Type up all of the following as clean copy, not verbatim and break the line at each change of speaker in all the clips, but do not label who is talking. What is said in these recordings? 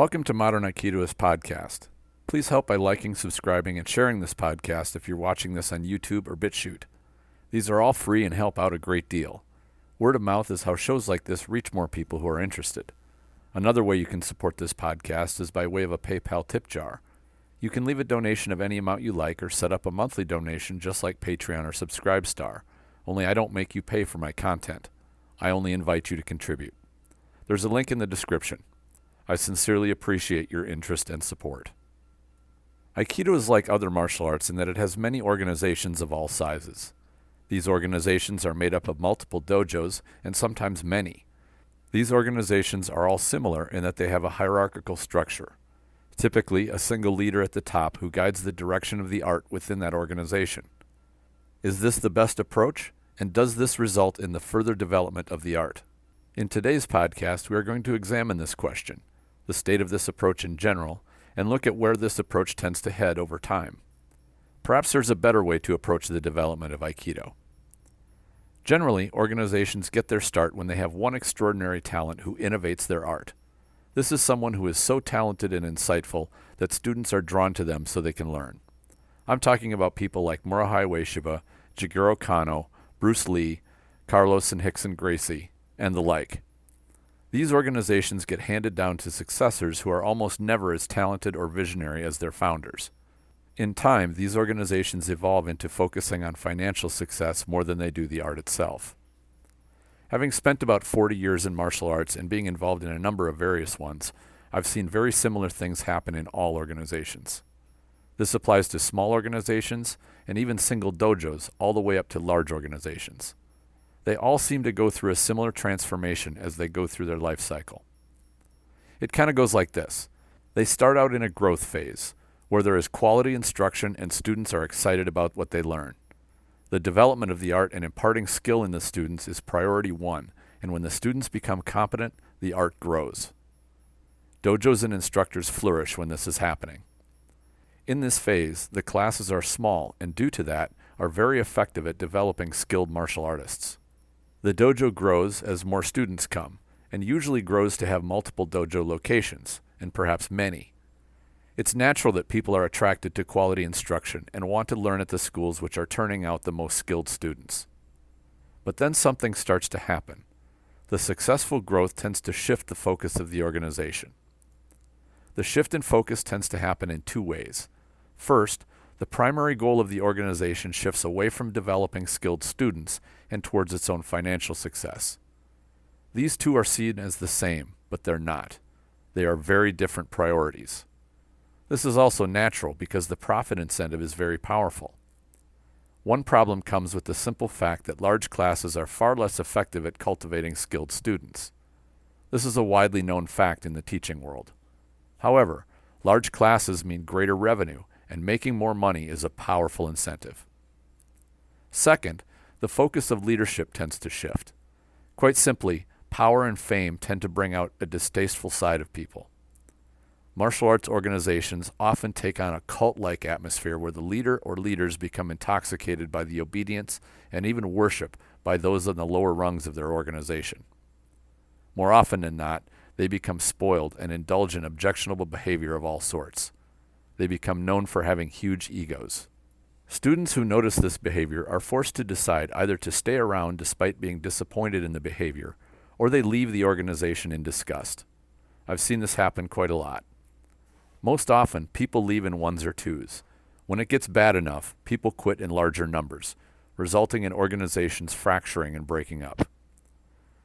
Welcome to Modern Aikidoist Podcast. Please help by liking, subscribing, and sharing this podcast if you're watching this on YouTube or BitChute. These are all free and help out a great deal. Word of mouth is how shows like this reach more people who are interested. Another way you can support this podcast is by way of a PayPal tip jar. You can leave a donation of any amount you like or set up a monthly donation just like Patreon or Subscribestar. Only I don't make you pay for my content. I only invite you to contribute. There's a link in the description. I sincerely appreciate your interest and support. Aikido is like other martial arts in that it has many organizations of all sizes. These organizations are made up of multiple dojos and sometimes many. These organizations are all similar in that they have a hierarchical structure. Typically, a single leader at the top who guides the direction of the art within that organization. Is this the best approach? And does this result in the further development of the art? In today's podcast, we are going to examine this question, the state of this approach in general, and look at where this approach tends to head over time. Perhaps there's a better way to approach the development of Aikido. Generally, organizations get their start when they have one extraordinary talent who innovates their art. This is someone who is so talented and insightful that students are drawn to them so they can learn. I'm talking about people like Morihei Ueshiba, Jigoro Kano, Bruce Lee, Carlos and Hickson Gracie, and the like. These organizations get handed down to successors who are almost never as talented or visionary as their founders. In time, these organizations evolve into focusing on financial success more than they do the art itself. Having spent about 40 years in martial arts and being involved in a number of various ones, I've seen very similar things happen in all organizations. This applies to small organizations and even single dojos all the way up to large organizations. They all seem to go through a similar transformation as they go through their life cycle. It kind of goes like this. They start out in a growth phase, where there is quality instruction and students are excited about what they learn. The development of the art and imparting skill in the students is priority one, and when the students become competent, the art grows. Dojos and instructors flourish when this is happening. In this phase, the classes are small and due to that, are very effective at developing skilled martial artists. The dojo grows as more students come, and usually grows to have multiple dojo locations, and perhaps many. It's natural that people are attracted to quality instruction and want to learn at the schools which are turning out the most skilled students. But then something starts to happen. The successful growth tends to shift the focus of the organization. The shift in focus tends to happen in two ways. First, the primary goal of the organization shifts away from developing skilled students and towards its own financial success. These two are seen as the same, but they're not. They are very different priorities. This is also natural because the profit incentive is very powerful. One problem comes with the simple fact that large classes are far less effective at cultivating skilled students. This is a widely known fact in the teaching world. However, large classes mean greater revenue, and making more money is a powerful incentive. Second, the focus of leadership tends to shift. Quite simply, power and fame tend to bring out a distasteful side of people. Martial arts organizations often take on a cult-like atmosphere where the leader or leaders become intoxicated by the obedience and even worship by those on the lower rungs of their organization. More often than not, they become spoiled and indulge in objectionable behavior of all sorts. They become known for having huge egos. Students who notice this behavior are forced to decide either to stay around despite being disappointed in the behavior, or they leave the organization in disgust. I've seen this happen quite a lot. Most often, people leave in ones or twos. When it gets bad enough, people quit in larger numbers, resulting in organizations fracturing and breaking up.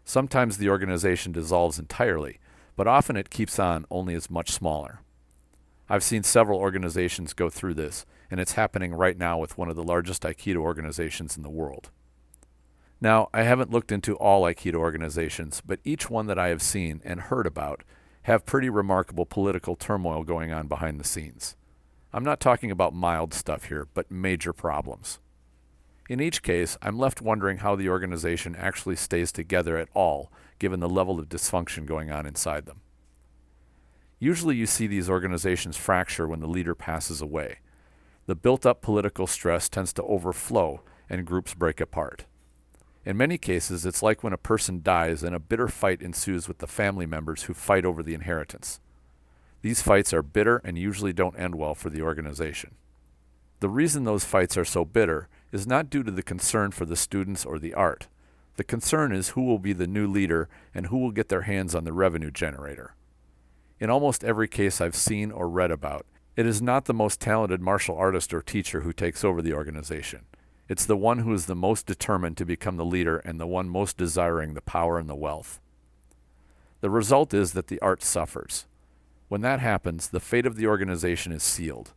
Sometimes the organization dissolves entirely, but often it keeps on only as much smaller. I've seen several organizations go through this, and it's happening right now with one of the largest Aikido organizations in the world. Now, I haven't looked into all Aikido organizations, but each one that I have seen and heard about have pretty remarkable political turmoil going on behind the scenes. I'm not talking about mild stuff here, but major problems. In each case, I'm left wondering how the organization actually stays together at all, given the level of dysfunction going on inside them. Usually you see these organizations fracture when the leader passes away. The built-up political stress tends to overflow and groups break apart. In many cases, it's like when a person dies and a bitter fight ensues with the family members who fight over the inheritance. These fights are bitter and usually don't end well for the organization. The reason those fights are so bitter is not due to the concern for the students or the art. The concern is who will be the new leader and who will get their hands on the revenue generator. In almost every case I've seen or read about, it is not the most talented martial artist or teacher who takes over the organization. It's the one who is the most determined to become the leader and the one most desiring the power and the wealth. The result is that the art suffers. When that happens, the fate of the organization is sealed.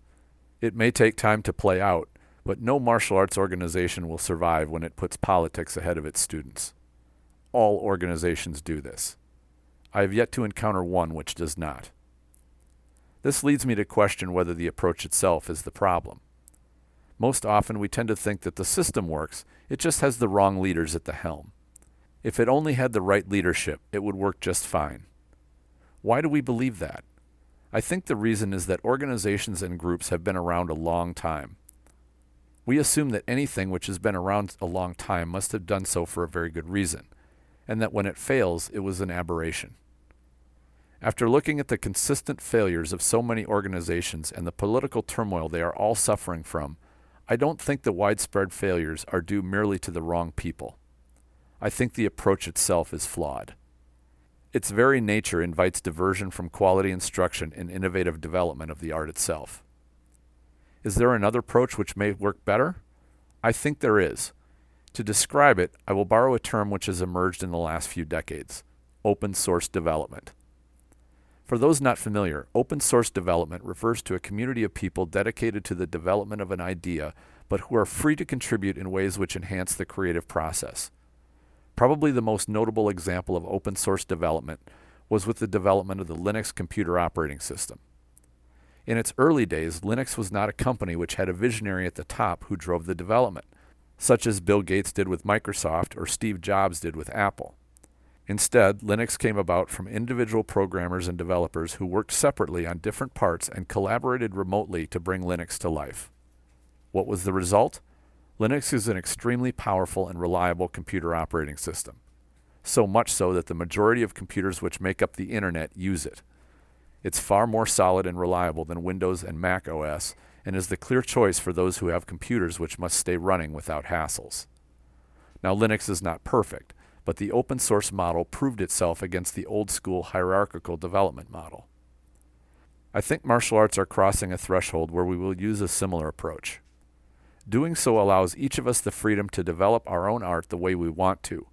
It may take time to play out, but no martial arts organization will survive when it puts politics ahead of its students. All organizations do this. I have yet to encounter one which does not. This leads me to question whether the approach itself is the problem. Most often we tend to think that the system works, it just has the wrong leaders at the helm. If it only had the right leadership, it would work just fine. Why do we believe that? I think the reason is that organizations and groups have been around a long time. We assume that anything which has been around a long time must have done so for a very good reason, and that when it fails, it was an aberration. After looking at the consistent failures of so many organizations and the political turmoil they are all suffering from, I don't think the widespread failures are due merely to the wrong people. I think the approach itself is flawed. Its very nature invites diversion from quality instruction and innovative development of the art itself. Is there another approach which may work better? I think there is. To describe it, I will borrow a term which has emerged in the last few decades: open source development. For those not familiar, open source development refers to a community of people dedicated to the development of an idea, but who are free to contribute in ways which enhance the creative process. Probably the most notable example of open source development was with the development of the Linux computer operating system. In its early days, Linux was not a company which had a visionary at the top who drove the development, such as Bill Gates did with Microsoft or Steve Jobs did with Apple. Instead, Linux came about from individual programmers and developers who worked separately on different parts and collaborated remotely to bring Linux to life. What was the result? Linux is an extremely powerful and reliable computer operating system, so much so that the majority of computers which make up the internet use it. It's far more solid and reliable than Windows and Mac OS, and is the clear choice for those who have computers which must stay running without hassles. Now, Linux is not perfect, but the open source model proved itself against the old school hierarchical development model. I think martial arts are crossing a threshold where we will use a similar approach. Doing so allows each of us the freedom to develop our own art the way we want to.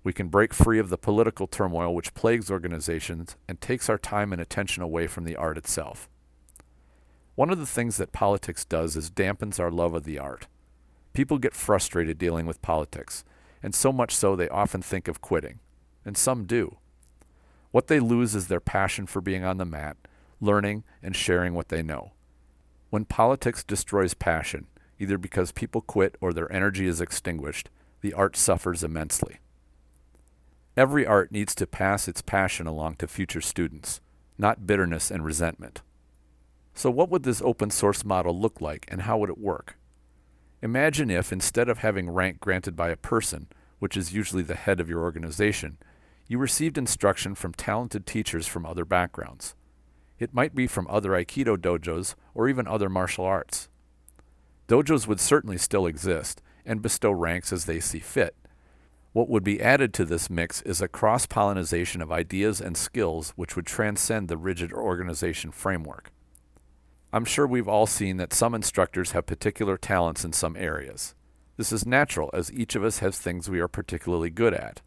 We can break free of the political turmoil which plagues organizations and takes our time and attention away from the art itself. One of the things that politics does is dampens our love of the art. People get frustrated dealing with politics, and so much so they often think of quitting, and some do. What they lose is their passion for being on the mat, learning, and sharing what they know. When politics destroys passion, either because people quit or their energy is extinguished, the art suffers immensely. Every art needs to pass its passion along to future students, not bitterness and resentment. So what would this open source model look like, and how would it work? Imagine if, instead of having rank granted by a person, which is usually the head of your organization, you received instruction from talented teachers from other backgrounds. It might be from other Aikido dojos or even other martial arts. Dojos would certainly still exist and bestow ranks as they see fit. What would be added to this mix is a cross-pollination of ideas and skills which would transcend the rigid organization framework. I'm sure we've all seen that some instructors have particular talents in some areas. This is natural, as each of us has things we are particularly good at.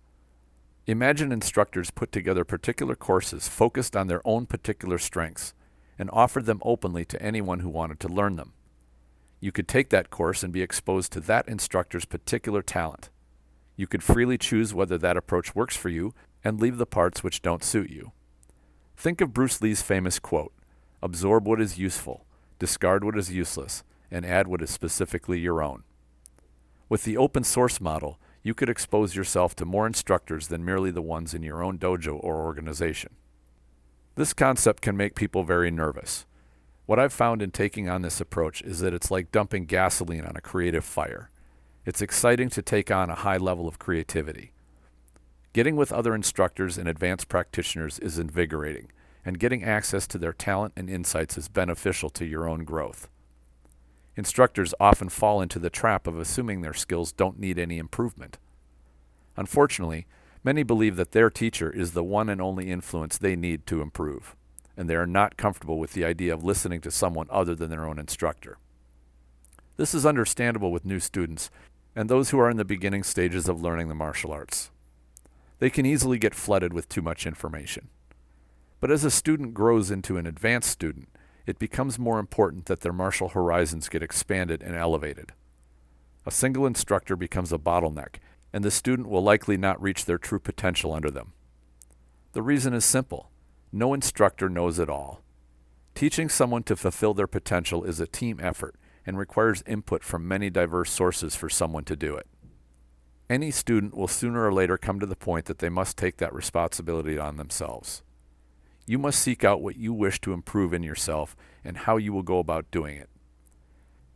Imagine instructors put together particular courses focused on their own particular strengths and offered them openly to anyone who wanted to learn them. You could take that course and be exposed to that instructor's particular talent. You could freely choose whether that approach works for you and leave the parts which don't suit you. Think of Bruce Lee's famous quote, "Absorb what is useful, discard what is useless, and add what is specifically your own." With the open source model, you could expose yourself to more instructors than merely the ones in your own dojo or organization. This concept can make people very nervous. What I've found in taking on this approach is that it's like dumping gasoline on a creative fire. It's exciting to take on a high level of creativity. Getting with other instructors and advanced practitioners is invigorating, and getting access to their talent and insights is beneficial to your own growth. Instructors often fall into the trap of assuming their skills don't need any improvement. Unfortunately, many believe that their teacher is the one and only influence they need to improve, and they are not comfortable with the idea of listening to someone other than their own instructor. This is understandable with new students and those who are in the beginning stages of learning the martial arts. They can easily get flooded with too much information. But as a student grows into an advanced student, it becomes more important that their martial horizons get expanded and elevated. A single instructor becomes a bottleneck, and the student will likely not reach their true potential under them. The reason is simple. No instructor knows it all. Teaching someone to fulfill their potential is a team effort and requires input from many diverse sources for someone to do it. Any student will sooner or later come to the point that they must take that responsibility on themselves. You must seek out what you wish to improve in yourself and how you will go about doing it.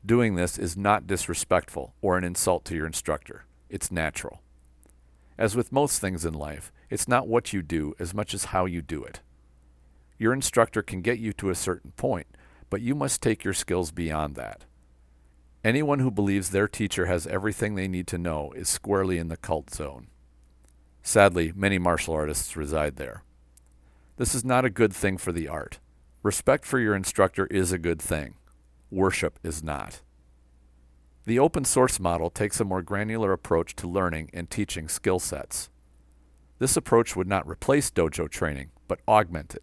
Doing this is not disrespectful or an insult to your instructor. It's natural. As with most things in life, it's not what you do as much as how you do it. Your instructor can get you to a certain point, but you must take your skills beyond that. Anyone who believes their teacher has everything they need to know is squarely in the cult zone. Sadly, many martial artists reside there. This is not a good thing for the art. Respect for your instructor is a good thing. Worship is not. The open source model takes a more granular approach to learning and teaching skill sets. This approach would not replace dojo training, but augment it.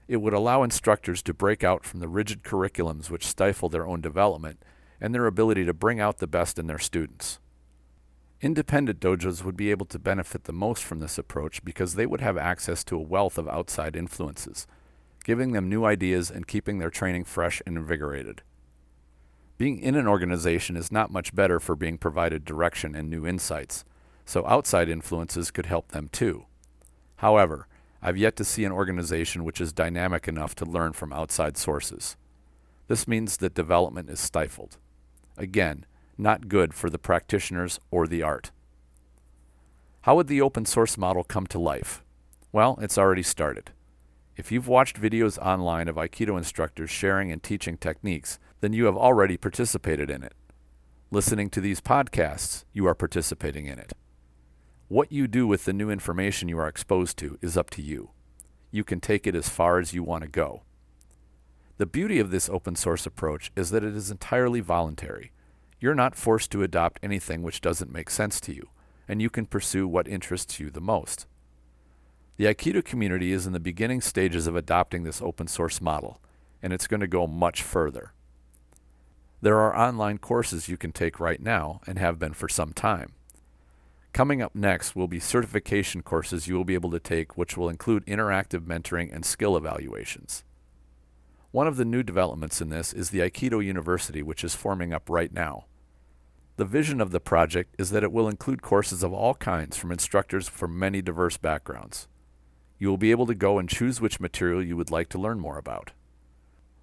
It would allow instructors to break out from the rigid curriculums which stifle their own development and their ability to bring out the best in their students. Independent dojos would be able to benefit the most from this approach because they would have access to a wealth of outside influences, giving them new ideas and keeping their training fresh and invigorated. Being in an organization is not much better for being provided direction and new insights, so outside influences could help them too. However, I've yet to see an organization which is dynamic enough to learn from outside sources. This means that development is stifled. Again, not good for the practitioners or the art. How would the open source model come to life? Well, it's already started. If you've watched videos online of Aikido instructors sharing and teaching techniques, then you have already participated in it. Listening to these podcasts, you are participating in it. What you do with the new information you are exposed to is up to you. You can take it as far as you want to go. The beauty of this open source approach is that it is entirely voluntary. You're not forced to adopt anything which doesn't make sense to you, and you can pursue what interests you the most. The Aikido community is in the beginning stages of adopting this open source model, and it's going to go much further. There are online courses you can take right now and have been for some time. Coming up next will be certification courses you will be able to take, which will include interactive mentoring and skill evaluations. One of the new developments in this is the Aikido University, which is forming up right now. The vision of the project is that it will include courses of all kinds from instructors from many diverse backgrounds. You will be able to go and choose which material you would like to learn more about.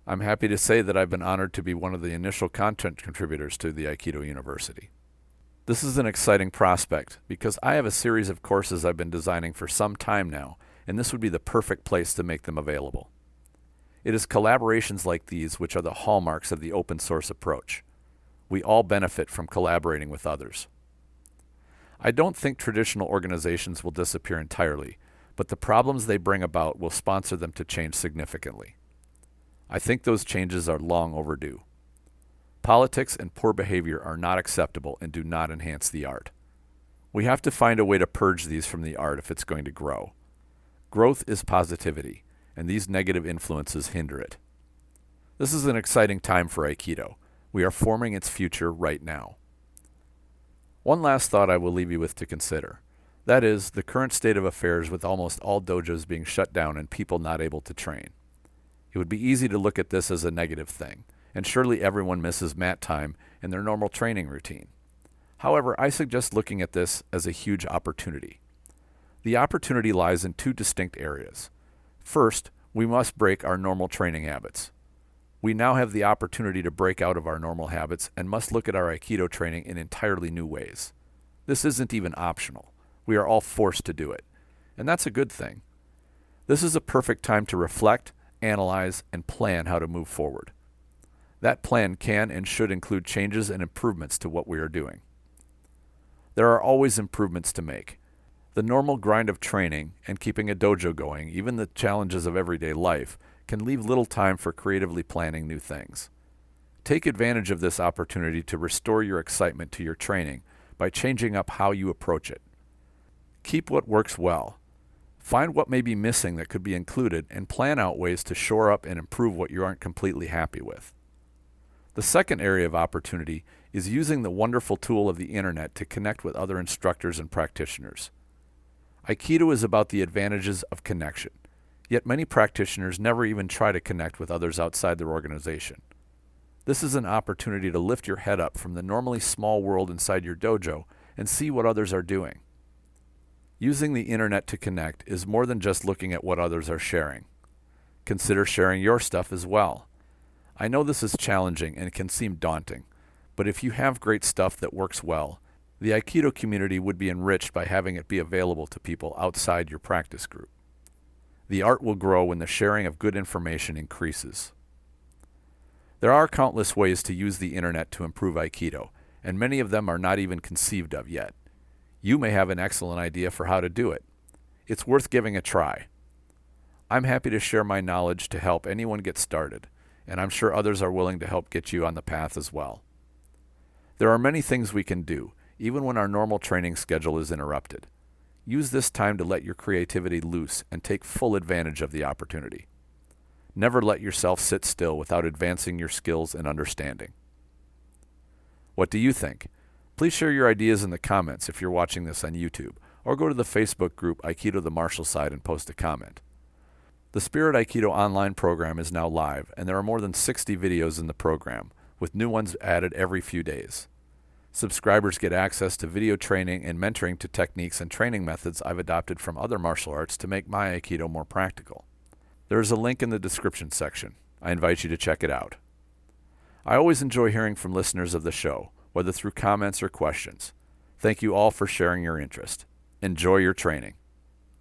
I'm happy to say that I've been honored to be one of the initial content contributors to the Aikido University. This is an exciting prospect because I have a series of courses I've been designing for some time now, and this would be the perfect place to make them available. It is collaborations like these which are the hallmarks of the open source approach. We all benefit from collaborating with others. I don't think traditional organizations will disappear entirely, but the problems they bring about will sponsor them to change significantly. I think those changes are long overdue. Politics and poor behavior are not acceptable and do not enhance the art. We have to find a way to purge these from the art if it's going to grow. Growth is positivity, and these negative influences hinder it. This is an exciting time for Aikido. We are forming its future right now. One last thought I will leave you with to consider. That is, the current state of affairs with almost all dojos being shut down and people not able to train. It would be easy to look at this as a negative thing, and surely everyone misses mat time and their normal training routine. However, I suggest looking at this as a huge opportunity. The opportunity lies in two distinct areas. First, we must break our normal training habits. We now have the opportunity to break out of our normal habits and must look at our Aikido training in entirely new ways. This isn't even optional. We are all forced to do it, and that's a good thing. This is a perfect time to reflect, analyze, and plan how to move forward. That plan can and should include changes and improvements to what we are doing. There are always improvements to make. The normal grind of training and keeping a dojo going, even the challenges of everyday life, can leave little time for creatively planning new things. Take advantage of this opportunity to restore your excitement to your training by changing up how you approach it. Keep what works well. Find what may be missing that could be included and plan out ways to shore up and improve what you aren't completely happy with. The second area of opportunity is using the wonderful tool of the internet to connect with other instructors and practitioners. Aikido is about the advantages of connection, yet many practitioners never even try to connect with others outside their organization. This is an opportunity to lift your head up from the normally small world inside your dojo and see what others are doing. Using the internet to connect is more than just looking at what others are sharing. Consider sharing your stuff as well. I know this is challenging and can seem daunting, but if you have great stuff that works well, the Aikido community would be enriched by having it be available to people outside your practice group. The art will grow when the sharing of good information increases. There are countless ways to use the internet to improve Aikido, and many of them are not even conceived of yet. You may have an excellent idea for how to do it. It's worth giving a try. I'm happy to share my knowledge to help anyone get started, and I'm sure others are willing to help get you on the path as well. There are many things we can do, even when our normal training schedule is interrupted. Use this time to let your creativity loose and take full advantage of the opportunity. Never let yourself sit still without advancing your skills and understanding. What do you think? Please share your ideas in the comments if you're watching this on YouTube, or go to the Facebook group Aikido the Martial Side and post a comment. The Spirit Aikido Online program is now live, and there are more than 60 videos in the program, with new ones added every few days. Subscribers get access to video training and mentoring to techniques and training methods I've adopted from other martial arts to make my Aikido more practical. There is a link in the description section. I invite you to check it out. I always enjoy hearing from listeners of the show, whether through comments or questions. Thank you all for sharing your interest. Enjoy your training.